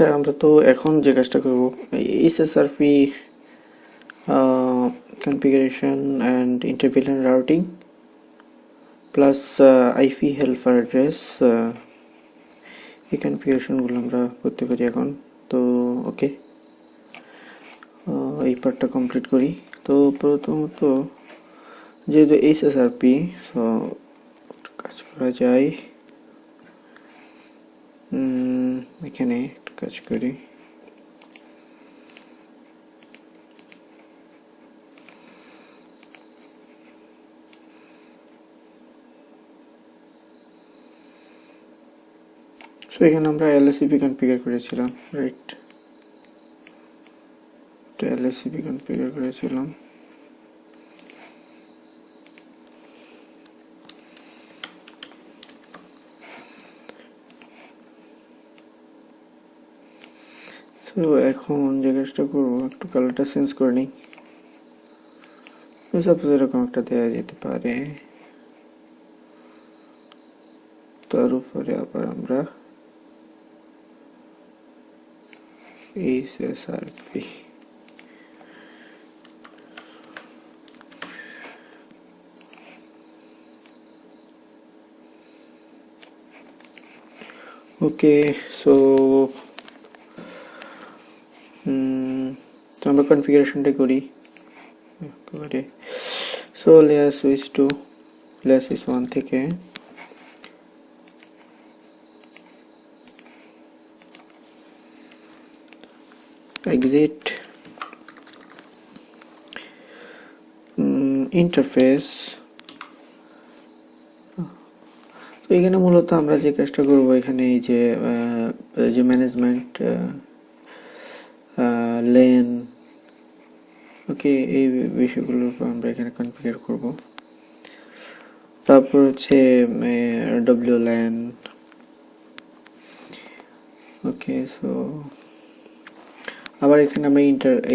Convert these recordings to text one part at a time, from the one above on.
আচ্ছা, আমরা তো এখন যে কাজটা করব HSRP configuration and inter-VLAN routing plus IP helper address এই কনফিগারেশনগুলো আমরা করতে পারি এখন। তো ওকে, এই পার্টটা কমপ্লিট করি। তো প্রথমত যেহেতু HSRP, সো কাজ করা যায়, এখানে একটা কাজ করি। সো এখানে আমরা LSCP কনফিগার করেছিলাম, রাইট? তো LSCP কনফিগার করেছিলাম। তো এখন যে কাজটা করবো, একটু কালারটা চেঞ্জ করে নিই। সাপোজ এরকম একটা দেওয়া যেতে পারে, তার উপরে আবার আমরা HSRP ওকে। সো তো আমরা কনফিগারেশনটা করি একেবারে। So layer switch to layer switch 1 থেকে এক্সিট ইন্টারফেস। তো এখানে মূলত আমরা যে কাজটা করব, এখানে এই যে ম্যানেজমেন্ট লেন, ওকে, এই বিষয়গুলোর উপর আমরা এখানে কনফিগার করব। তারপর হচ্ছে WLAN, ওকে। সো আবার এখানে আমরা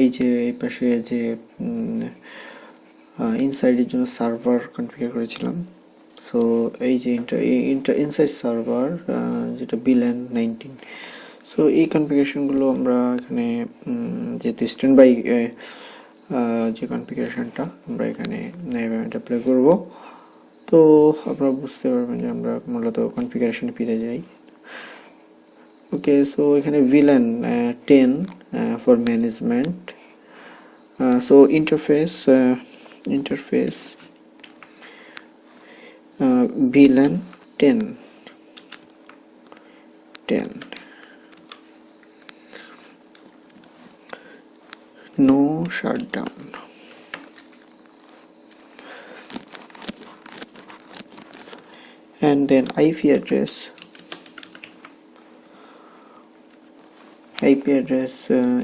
এই পাশে যে ইনসাইডের জন্য সার্ভার কনফিগার করেছিলাম। সো এই যে ইনসাইড সার্ভার যেটা VLAN 19। সো এই কনফিগারেশনগুলো আমরা এখানে যেহেতু স্ট্যান্ড বাই যে কনফিগারেশনটা আমরা এখানে অ্যাপ্লাই করব। তো আপনারা বুঝতে পারবেন যে আমরা মূলত কনফিগারেশনে ফিরে যাই। ওকে, সো এখানে VLAN 10 for management. So interface VLAN 10 no shutdown. And then IP address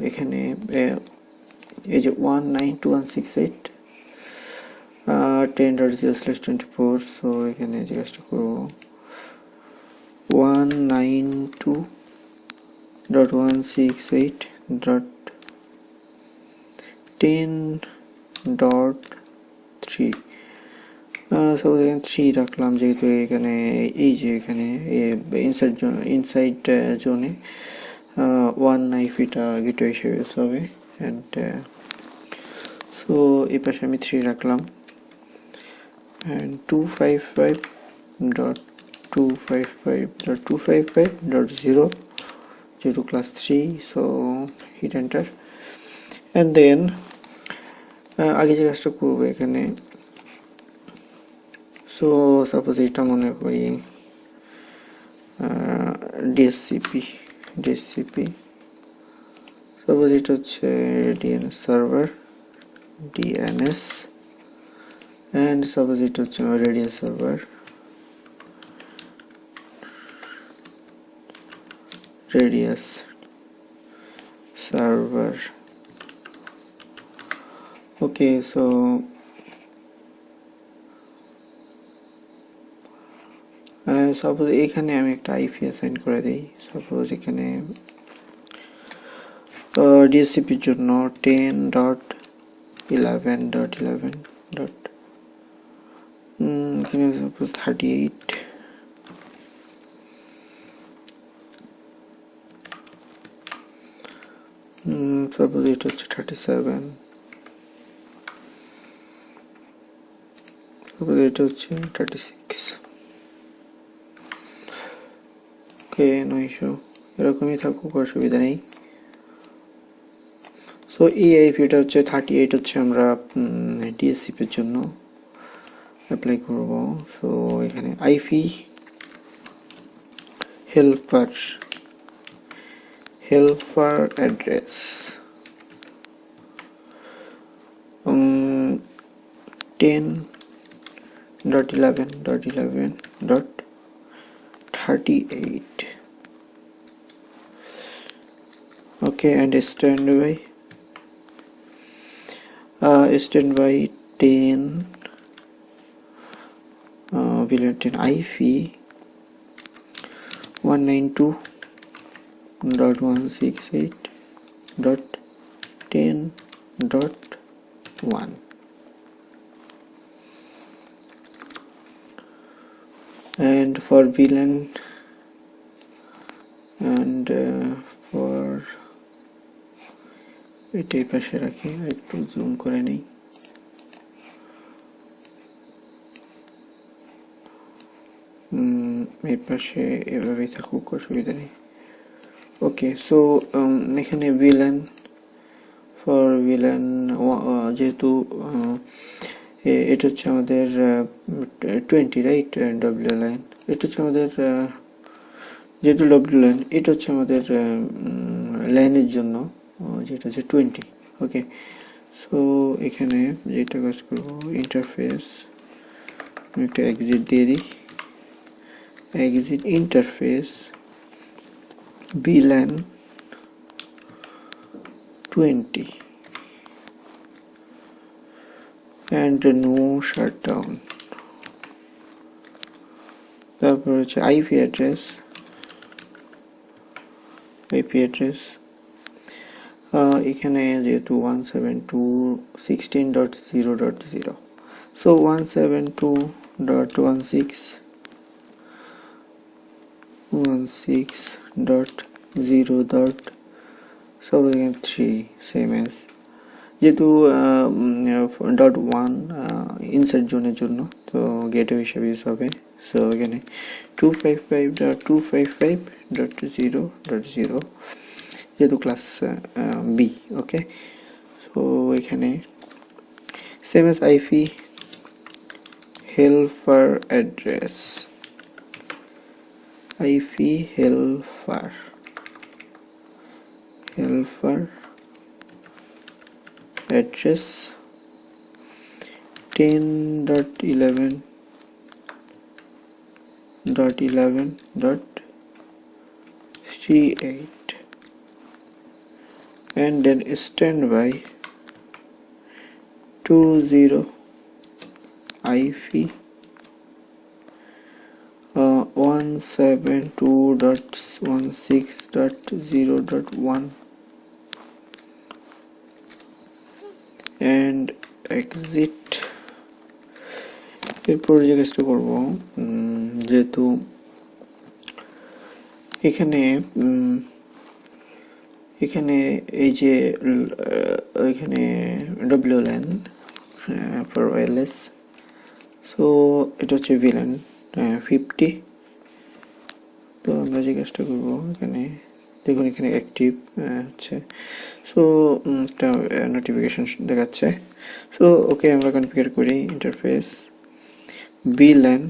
এখানে এই যে 192.168 10.0/24। সো এখানে যে কাজটা করবো 192.168.10.3। সাপোজ এখানে 3 রাখলাম, যেহেতু এখানে এই যে এখানে ইনসাইড জোনে 1 আইপিটা গেটওয়ে হিসেবে ইউজ হবে। অ্যান্ড সো এই পাশে আমি 3 রাখলাম। অ্যান্ড 255.255.255.0 যেহেতু class 3, so hit enter. And then আগে যে কাজটা করবো এখানে, সো সাপোজ এটা মনে করি DHCP, সাপোজ এটা হচ্ছে DNS server, DNS, and suppose এটা হচ্ছে আমার রেডিয়াস সার্ভার, ওকে। সো সাপোজ এখানে আমি একটা IP অ্যাসাইন করে দিই। সাপোজ এখানে DHCP-র জন্য 10.11.11. এখানে সাপোজ 38 সাপোজ এটা হচ্ছে 37, সাপোজ এটা হচ্ছে 36, ওকে 900 এরকমই থাকুক, অসুবিধা নেই। সো এই আইপিটা হচ্ছে 38 হচ্ছে আমরা ডিএসসিপির জন্য অ্যাপ্লাই করব। সো এখানে IP helper address 10.11.11.38, okay, and standby 10 VLAN 10 IP 192.168.10.1, and for VLAN and for এটাই পাশে রাখি, একটু জুম করে নেই। এই পাশে এভাবেই থাকুক, অসুবিধা নেই। ওকে, সো এখানে VLAN ফর VLAN যেহেতু এটা হচ্ছে আমাদের 20, রাইট, WLAN এটা হচ্ছে আমাদের যেহেতু WLAN এটা হচ্ছে আমাদের ল্যানের জন্য, যেটা হচ্ছে 20, ওকে। সো এখানে যেটা কাজ করবো, ইন্টারফেস একটা এক্সিট দিয়ে দিই, exit interface VLAN 20 and no shutdown। তারপর হচ্ছে IP address এখানে যেহেতু 172.16.0.0, so 172.16.0.3 same as, যেহেতু .1 ইনসাইড জোনের জন্য, তো গেটওয়ে হিসেবে ইউজ হবে। সো এখানে 255.255.0.0 যেহেতু ক্লাস বি, ওকে। সো এখানে same S IP helper address, IP helper address 10.11.11.38, and then standby 20 IP 172.16.0.1 and exit। এরপর যে কাজটা করবো, যেহেতু এখানে এই যে এখানে WLAN for wireless, সো এটা হচ্ছে VLAN 50। তো আমরা যে কাজটা করবো, এখানে দেখুন এখানে অ্যাক্টিভ হচ্ছে, সো একটা নোটিফিকেশন দেখাচ্ছে। সো ওকে, আমরা কনফিগার করি interface VLAN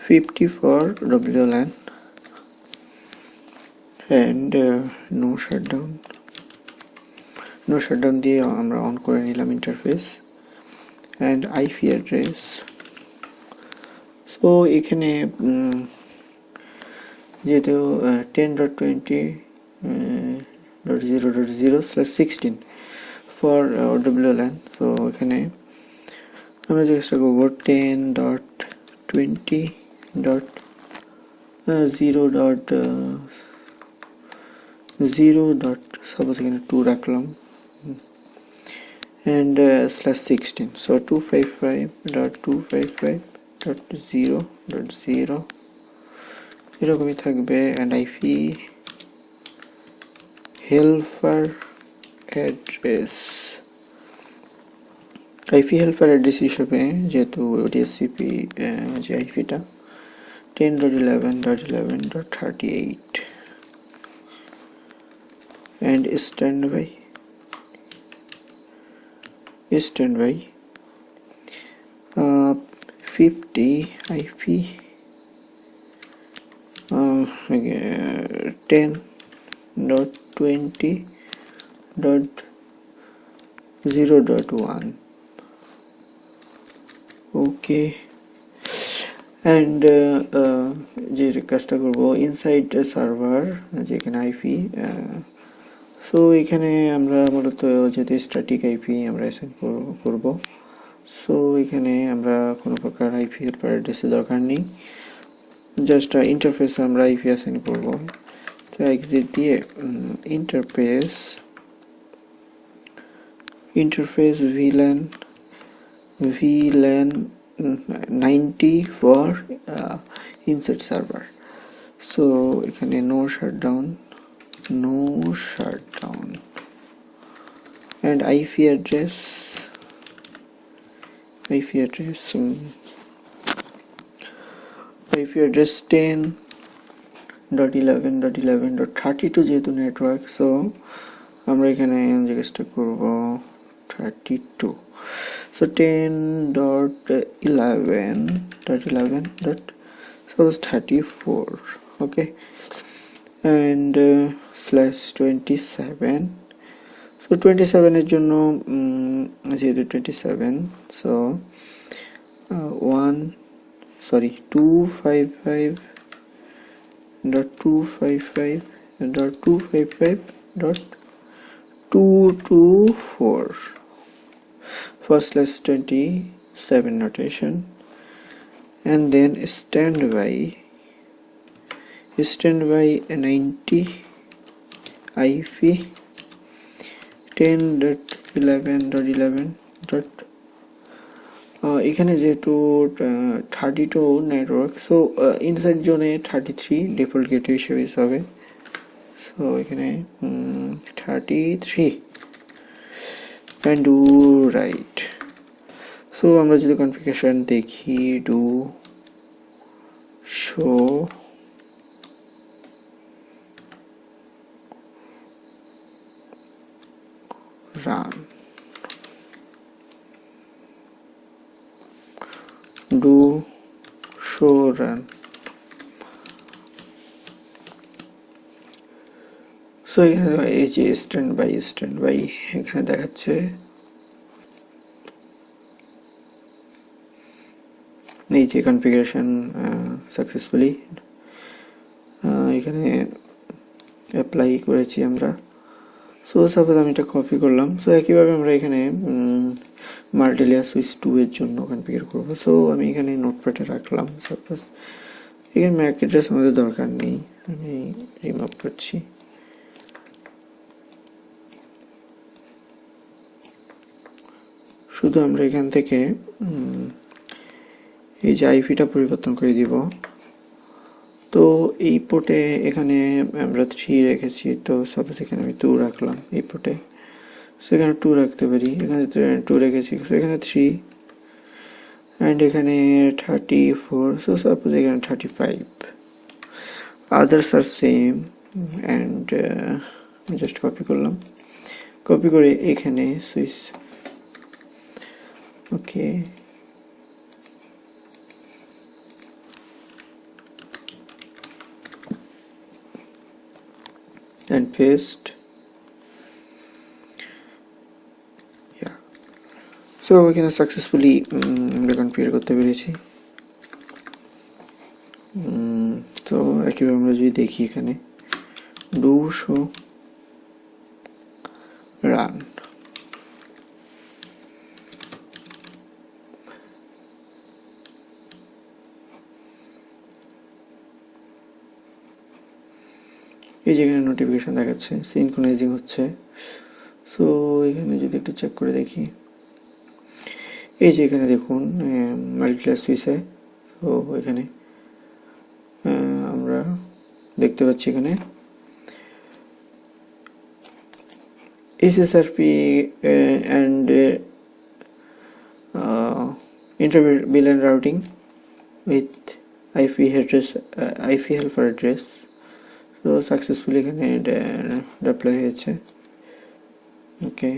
50 for WLAN and no shutdown দিয়ে আমরা অন করে নিলাম interface and IP address। So এখানে যেহেতু 10.20.0.0/16 ফর WLAN, সো এখানে আমরা চেষ্টা করবো 10.20.0.0. সাপোজ এখানে 2 রাখলাম and /16, so 255.255.0.0 এরকমই থাকবে, and IP helper address, IP helper address হিসেবে যেহেতু ডিএসসিপি যে আইপিটা 10.11.11.38 and standby 50 IP 10.20.0.1 okay and যে কাজটা করবো ইনসাইড সার্ভার যেখানে আইপি সো এখানে আমরা মূলত যেহেতু স্ট্যাটিক আইপি আমরা অ্যাসাইন করব সো এখানে আমরা কোনো প্রকার আইপি হেল্পার অ্যাড্রেসের দরকার নেই, জাস্ট ইন্টারফেস আমরা আইপি অ্যাসাইন করব। তো এক্সিট দিয়ে interface VLAN 90 for inside server. So এখানে no shutdown and IP address 10.11.11.32 যেহেতু নেটওয়ার্ক, সো আমরা এখানে জিজ্ঞাসা করব 32, so 10.11.11.34 okay, and /27, so 27 এর জন্য যেহেতু 27, so 255.255.255.224 for /27 notation, and then standby 90 IP 10.11.11. এখানে যেহেতু 32 নেটওয়ার্ক, সো ইনসাইড জোনে 33 ডিফল্ট গেটওয়ে হিসেবে হবে, সো এখানে 33 and do right. সো আমরা যদি কনফিগারেশন দেখি do show run, do show run. So এখানে এই যে স্ট্যান্ড বাই এখানে দেখাচ্ছে এই যে কনফিগারেশন সাকসেসফুলি এখানে অ্যাপ্লাই করেছি আমরা। সো সাপোজ আমি এটা কপি করলাম, সো একইভাবে আমরা এখানে মাল্টিলেয়ার সুইচ 2 এর জন্য কনফিগার করব। সো আমি এখানে নোটপ্যাডে রাখলাম, সাপোজ এখানে ম্যাক অ্যাড্রেস আমাদের দরকার নেই, আমি রিমুভ করছি। শুধু আমরা এখান থেকে এই যে আইপিটা পরিবর্তন করে দিব। তো এই পোর্টে এখানে আমরা 3 রেখেছি, তো সাপোজ এখানে আমি 2 রাখলাম এই পোর্টে, সেখানে 2 রাখতে পারি, এখানে 2 রেখেছি, এখানে 3 অ্যান্ড এখানে 34, সো সাপোজ এখানে 35, আদার্স আর সেম অ্যান্ড জাস্ট কপি করলাম, কপি করে এখানে switch okay and paste, yeah, so we can successfully configure করতে পেরেছি। তো একইভাবে আমরা যদি দেখি এখানে do show run, এই যেখানে নোটিফিকেশন দেখাচ্ছে সিনক্রোনাইজিং হচ্ছে। সো এখানে যদি একটু চেক করে দেখি, এই যে এখানে দেখুন মাল্টিলেয়ার সুইচে, তো এখানে আমরা দেখতে পাচ্ছি এখানে HSRP and Inter-VLAN routing with IP address, IP helper address. So successfully এখানে deploy হয়েছে। Okay.